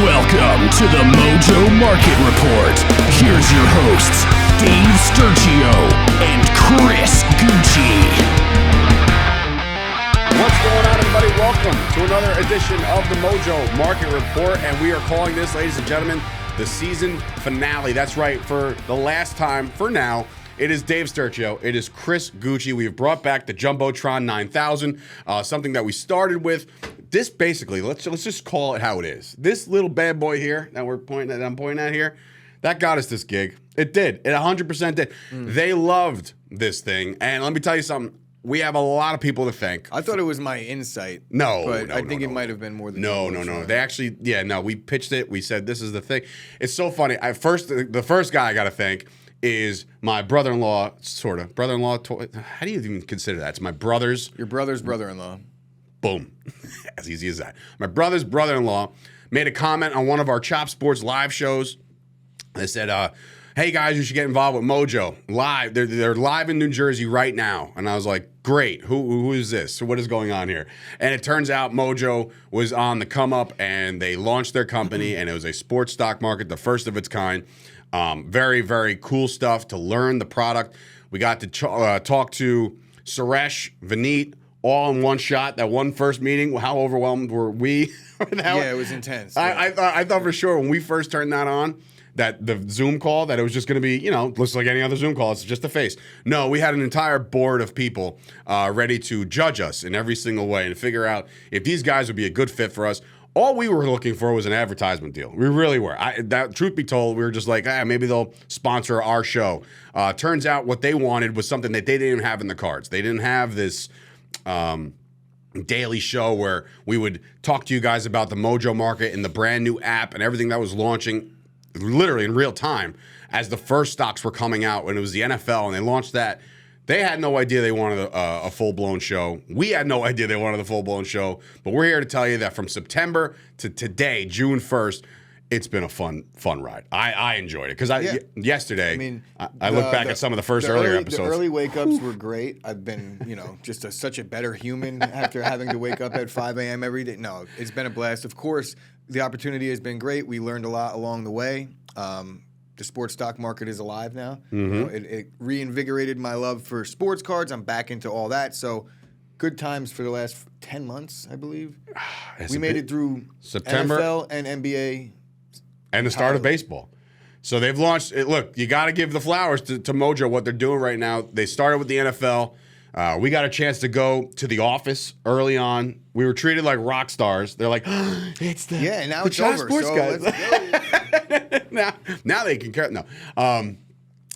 Welcome to the Mojo Market Report. Here's your hosts, Dave Sturchio and Chris Gueci. What's going on, everybody? Welcome to another edition of the Mojo Market Report, and we are calling this, ladies and gentlemen, the season finale. That's right, for the last time, for now, it is Dave Sturchio. It is Chris Gueci. We have brought back the Jumbotron 9000, something that we started with. This basically, let's just call it how it is. This little bad boy here that I'm pointing at here, that got us this gig. It did. It 100% did. They loved this thing, and let me tell you something. We have a lot of people to thank. I thought it was my insight. But I think it might have been more than No. They actually, we pitched it. We said this is the thing. It's so funny. The first guy I got to thank is my brother-in-law, sort of. Brother-in-law, how do you even consider that? It's my brother's. Your brother's brother-in-law. Boom. As easy as that. My brother's brother-in-law made a comment on one of our Chop Sports live shows. They said, hey, guys, you should get involved with Mojo. Live. They're live in New Jersey right now. And I was like, great. Who is this? What is going on here? And it turns out Mojo was on the come up, and they launched their company, and it was a sports stock market, the first of its kind. Very, very cool stuff to learn the product. We got to talk to Suresh, Vineet, all in one shot. That one first meeting, how overwhelmed were we? Yeah, it was intense. I thought for sure when we first turned that on, that the Zoom call, that it was just going to be, looks like any other Zoom call. It's just a face. No, we had an entire board of people ready to judge us in every single way and figure out if these guys would be a good fit for us. All we were looking for was an advertisement deal. We really were. Truth be told, we were just like, maybe they'll sponsor our show. Turns out what they wanted was something that they didn't even have in the cards. They didn't have this daily show where we would talk to you guys about the Mojo Market and the brand new app and everything that was launching literally in real time as the first stocks were coming out when it was the NFL and they launched that. They had no idea they wanted a full-blown show. We had no idea they wanted a full-blown show. But we're here to tell you that from September to today, June 1st, it's been a fun ride. I enjoyed it because yesterday, I looked back at some of the earlier episodes. The early wake-ups were great. I've been, just such a better human after having to wake up at 5 a.m. every day. No, it's been a blast. Of course, the opportunity has been great. We learned a lot along the way. The sports stock market is alive now. Mm-hmm. It reinvigorated my love for sports cards. I'm back into all that. So good times for the last 10 months, I believe. We made it through September, NFL and NBA. And the start of baseball. So they've launched it. Look, you got to give the flowers to Mojo, what they're doing right now. They started with the NFL. We got a chance to go to the office early on. We were treated like rock stars. They're like, it's the now the it's over. Sports So guys. let's go. now they can care. No.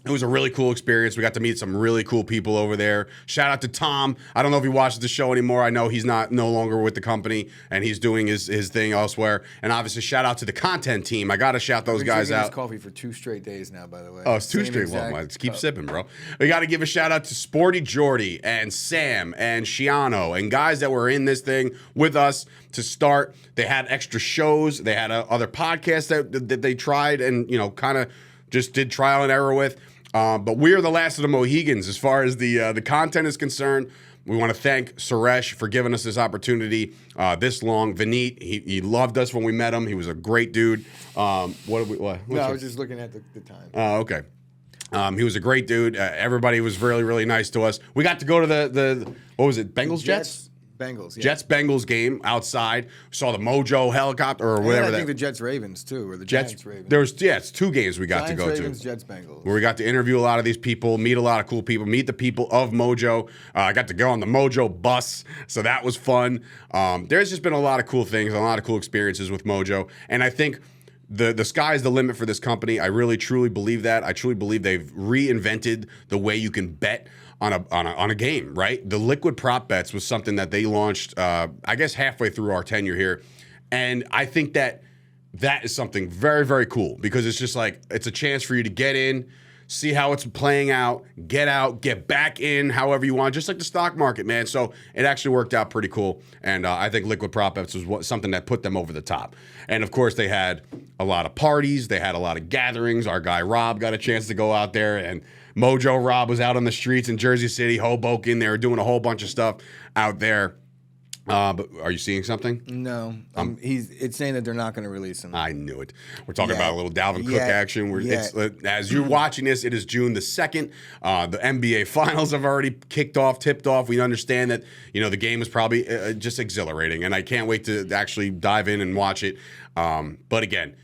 It was a really cool experience. We got to meet some really cool people over there. Shout out to Tom. I don't know if he watches the show anymore. I know he's no longer with the company, and he's doing his thing elsewhere. And obviously, shout out to the content team. I got to shout those guys out. This coffee for 2 straight days now, by the way. Oh, it's 2 straight. Well, let's keep sipping, bro. We got to give a shout out to Sporty Jordy and Sam and Shiano and guys that were in this thing with us to start. They had extra shows. They had other podcasts that they tried and kind of just did trial and error with. But we are the last of the Mohegans as far as the content is concerned. We want to thank Suresh for giving us this opportunity this long. Vineet, he loved us when we met him. He was a great dude. I was just looking at the time. Oh, okay. He was a great dude. Everybody was really, really nice to us. We got to go to the what was it, Bengals Jets? Bengals, yeah. Jets-Bengals game outside. Saw the Mojo helicopter or whatever. I think the Jets-Ravens, too, or the Giants-Ravens. It's 2 games we got to go Giants-Ravens, to. Jets-Bengals. Where we got to interview a lot of these people, meet a lot of cool people, meet the people of Mojo. I got to go on the Mojo bus, so that was fun. There's just been a lot of cool things, a lot of cool experiences with Mojo, and I think the sky's the limit for this company. I really, truly believe that. I truly believe they've reinvented the way you can bet on a game, right? The liquid prop bets was something that they launched, I guess, halfway through our tenure here. And I think that is something very, very cool because it's just like it's a chance for you to get in, see how it's playing out, get back in however you want, just like the stock market, man. So it actually worked out pretty cool. And I think liquid prop bets was something that put them over the top. And, of course, they had a lot of parties. They had a lot of gatherings. Our guy Rob got a chance to go out there, and Mojo Rob was out on the streets in Jersey City, Hoboken. They were doing a whole bunch of stuff out there. But are you seeing something? No, it's saying that they're not going to release him. I knew it. We're talking Yeah. about a little Dalvin Cook Yeah. action. Yeah. As you're watching this, it is June the 2nd. The NBA Finals have already tipped off. We understand that the game is probably just exhilarating, and I can't wait to actually dive in and watch it. But again,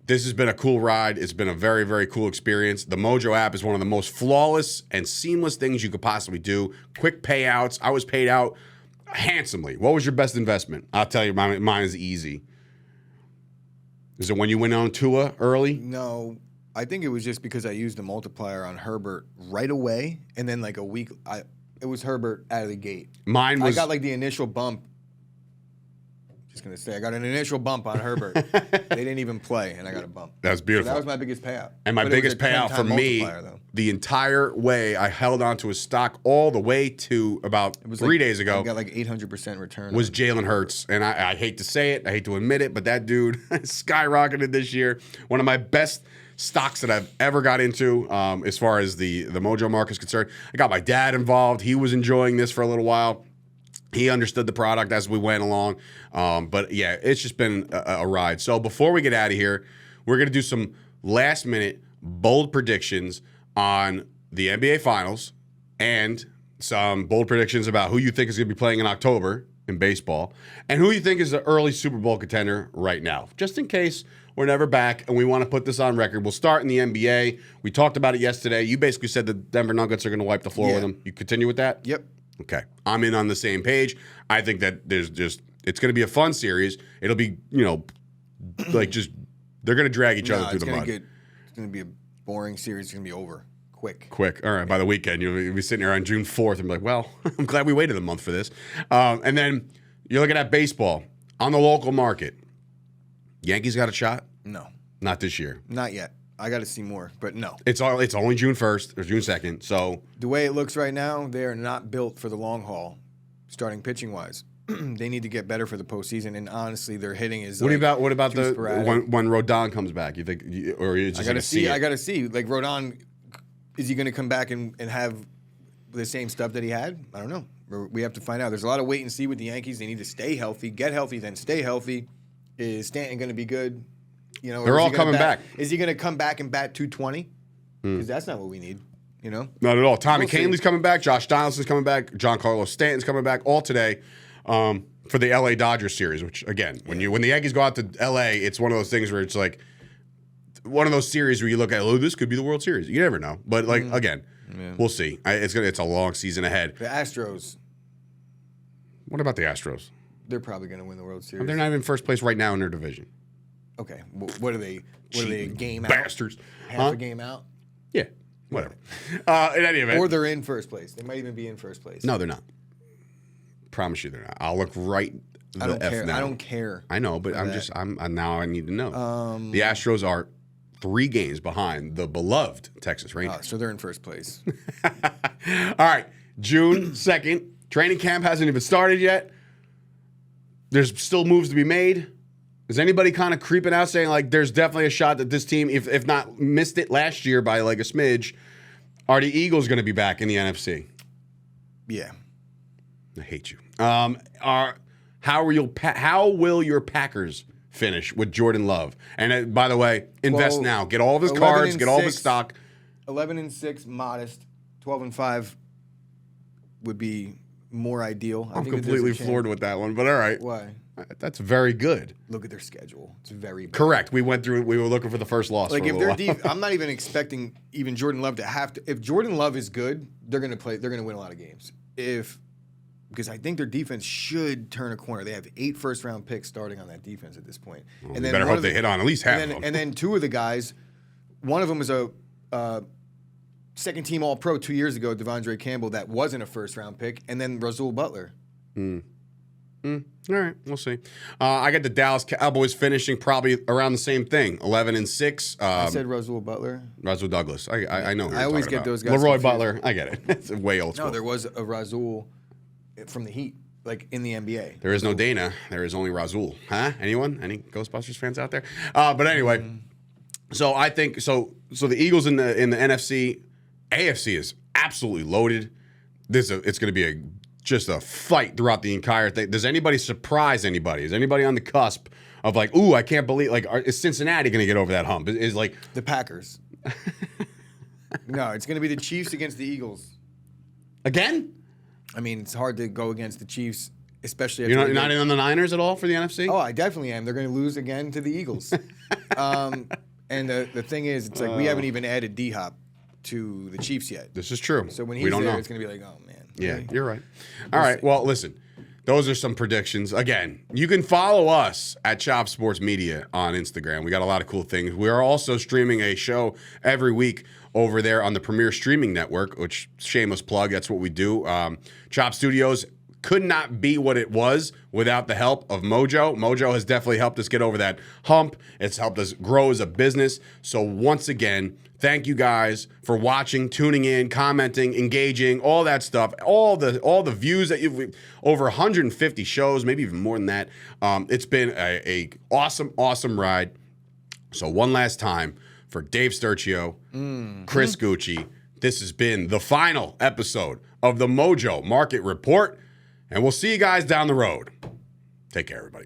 this has been a cool ride. It's been a very, very cool experience. The Mojo app is one of the most flawless and seamless things you could possibly do. Quick payouts. I was paid out handsomely. What was your best investment? I'll tell you, mine is easy. Is it when you went on Tua early? No, I think it was just because I used the multiplier on Herbert right away, and then like a week, it was Herbert out of the gate. Mine was. I got like the initial bump. Just gonna say, I got an initial bump on Herbert. They didn't even play, and I got a bump. That's beautiful. So that was my biggest payout. And my biggest payout for me, the entire way, I held on to a stock all the way to about 3 days ago. I got like 800% return. Was Jalen Hurts. And I hate to say it, I hate to admit it, but that dude skyrocketed this year. One of my best stocks that I've ever got into as far as the Mojo market is concerned. I got my dad involved. He was enjoying this for a little while. He understood the product as we went along. But yeah, it's just been a ride. So before we get out of here, we're going to do some last minute bold predictions on the NBA Finals and some bold predictions about who you think is going to be playing in October in baseball and who you think is the early Super Bowl contender right now. Just in case we're never back and we want to put this on record. We'll start in the NBA. We talked about it yesterday. You basically said the Denver Nuggets are going to wipe the floor with them. You continue with that? Yep. Okay. I'm in on the same page. I think that it's going to be a fun series. It'll be, they're going to drag each other through the mud. It's going to be a boring series. It's going to be over quick. All right. By the weekend, you'll be sitting here on June 4th and be like, well, I'm glad we waited a month for this. And then you're looking at baseball on the local market. Yankees got a shot? No. Not this year. Not yet. I got to see more, but no. It's only June 1st or June 2nd. So the way it looks right now, they are not built for the long haul, starting pitching wise. They need to get better for the postseason, and honestly, their hitting is. What about when Rodon comes back? You think, or you just I got to see. I got to see. Like Rodon, is he going to come back and have the same stuff that he had? I don't know. We have to find out. There's a lot of wait and see with the Yankees. They need to stay healthy, get healthy, then stay healthy. Is Stanton going to be good? They're all coming back. Is he going to come back and bat 220? Because that's not what we need. Not at all. Tommy Kahnle's coming back. Josh Donaldson's coming back. Giancarlo Stanton's coming back. All today for the LA Dodgers series. Which again, when the Yankees go out to LA, it's one of those things where it's like one of those series where you look at, oh, this could be the World Series. You never know. But again, we'll see. It's a long season ahead. The Astros. What about the Astros? They're probably going to win the World Series. They're not even in first place right now in their division. Okay, what are they? What are they? A game out? Bastards. Half a game out? Yeah, whatever. In any event, or they're in first place. They might even be in first place. No, they're not. Promise you, they're not. I'll look right. I don't care. Now. I don't care. I know, but I'm now. I need to know. The Astros are 3 games behind the beloved Texas Rangers. So they're in first place. All right, June 2nd. Training camp hasn't even started yet. There's still moves to be made. Is anybody kind of creeping out saying, like, there's definitely a shot that this team, if not missed it last year by, like, a smidge, are the Eagles going to be back in the NFC? Yeah. I hate you. How will your Packers finish with Jordan Love? And, by the way, invest now. Get all of his cards. Get all of his stock. 11-6, modest. 12-5 would be more ideal. I'm completely floored with that one, but all right. Why? That's very good. Look at their schedule. It's very bad. Correct. We went through. We were looking for the first loss. Like for if a they're little while. I'm not even expecting even Jordan Love to have to. If Jordan Love is good, they're gonna play. They're gonna win a lot of games. Because I think their defense should turn a corner. They have 8 first-round picks starting on that defense at this point. Well, and then better hope they hit on at least half of them. And then 2 of the guys, one of them is a second-team All-Pro 2 years ago, Devondre Campbell, that wasn't a first-round pick, and then Rasul Butler. All right, we'll see. I got the Dallas Cowboys finishing probably around the same thing, 11-6. I said Rasul Butler. Rasul Douglas. I know. Who I always get about. those guys. Leroy confused. Butler. I get it. It's way old school. No, there was a Rasul from the Heat, like in the NBA. There is no Dana. There is only Rasul. Huh? Anyone? Any Ghostbusters fans out there? But anyway, so I think so. So the Eagles in the NFC, AFC is absolutely loaded. It's going to be a just a fight throughout the entire thing. Does anybody surprise anybody? Is anybody on the cusp of like, ooh, I can't believe, like, is Cincinnati going to get over that hump? Is like The Packers. No, it's going to be the Chiefs against the Eagles. again? I mean, it's hard to go against the Chiefs, especially. You're not in on the Niners at all for the NFC? Oh, I definitely am. They're going to lose again to the Eagles. And the thing is, it's like we haven't even added D-Hop to the Chiefs yet. This is true. So when we he's don't there, know. it's going to be like, oh, man. Yeah, really? you're right. All right. Well, listen, those are some predictions. Again, you can follow us at Chop Sports Media on Instagram. We got a lot of cool things. We are also streaming a show every week over there on the Premier Streaming Network, which, shameless plug, that's what we do. Chop Studios could not be what it was without the help of Mojo. Mojo has definitely helped us get over that hump. It's helped us grow as a business. So once again, thank you guys for watching, tuning in, commenting, engaging, all that stuff. All the views that you've over 150 shows, maybe even more than that. It's been a awesome ride. So one last time for Dave Sturchio, Chris Gueci, this has been the final episode of the Mojo Market Report, and we'll see you guys down the road. Take care, everybody.